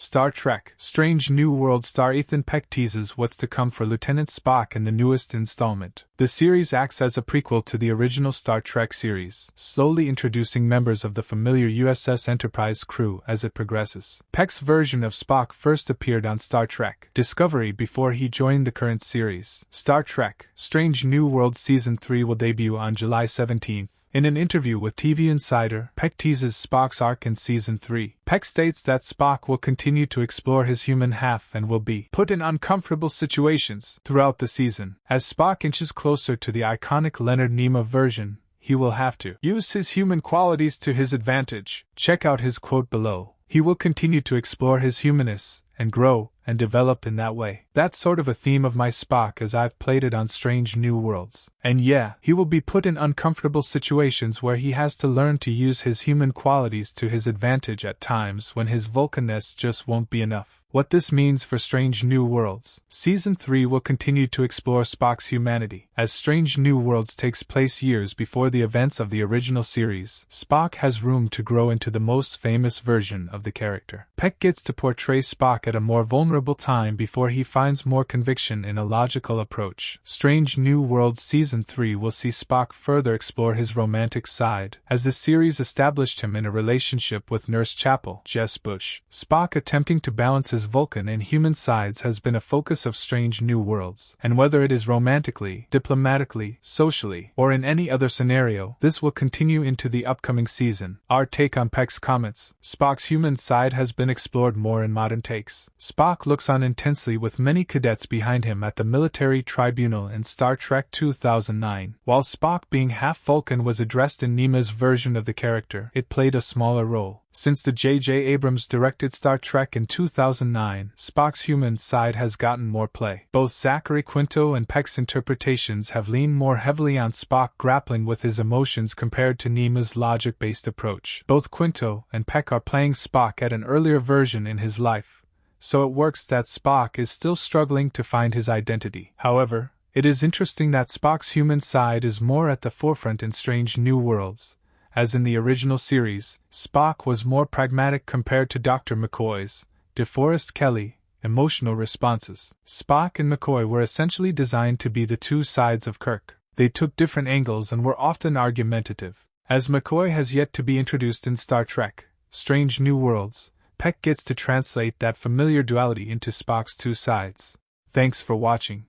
Star Trek Strange New Worlds star Ethan Peck teases what's to come for Lieutenant Spock in the newest installment. The series acts as a prequel to the original Star Trek series, slowly introducing members of the familiar USS Enterprise crew as it progresses. Peck's version of Spock first appeared on Star Trek Discovery before he joined the current series. Star Trek Strange New Worlds Season 3 will debut on July 17th. In an interview with TV Insider, Peck teases Spock's arc in Season 3. Peck states that Spock will continue to explore his human half and will be put in uncomfortable situations throughout the season. As Spock inches closer to the iconic Leonard Nimoy version, he will have to use his human qualities to his advantage. Check out his quote below. He will continue to explore his humanness and grow and develop in that way. That's sort of a theme of my Spock as I've played it on Strange New Worlds. And yeah, he will be put in uncomfortable situations where he has to learn to use his human qualities to his advantage at times when his Vulcan-ness just won't be enough. What this means for Strange New Worlds. Season 3 will continue to explore Spock's humanity. As Strange New Worlds takes place years before the events of the original series, Spock has room to grow into the most famous version of the character. Peck gets to portray Spock at a more vulnerable time before he finds more conviction in a logical approach. Strange New Worlds Season 3 will see Spock further explore his romantic side, as the series established him in a relationship with Nurse Chapel, Jess Bush. Spock attempting to balance his Vulcan and human sides has been a focus of Strange New Worlds, and whether it is romantically, diplomatically, socially, or in any other scenario, this will continue into the upcoming season. Our take on Peck's comments. Spock's human side has been explored more in modern takes. Spock looks on intensely with many cadets behind him at the military tribunal in Star Trek 2009. While Spock being half Vulcan was addressed in Nimoy's version of the character, it played a smaller role. Since the J.J. Abrams directed Star Trek in 2009, Spock's human side has gotten more play. Both Zachary Quinto and Peck's interpretations have leaned more heavily on Spock grappling with his emotions compared to Nimoy's logic-based approach. Both Quinto and Peck are playing Spock at an earlier version in his life, so it works that Spock is still struggling to find his identity. However, it is interesting that Spock's human side is more at the forefront in Strange New Worlds. As in the original series, Spock was more pragmatic compared to Dr. McCoy's, DeForest Kelley, emotional responses. Spock and McCoy were essentially designed to be the two sides of Kirk. They took different angles and were often argumentative. As McCoy has yet to be introduced in Star Trek Strange New Worlds, Peck gets to translate that familiar duality into Spock's two sides. Thanks for watching.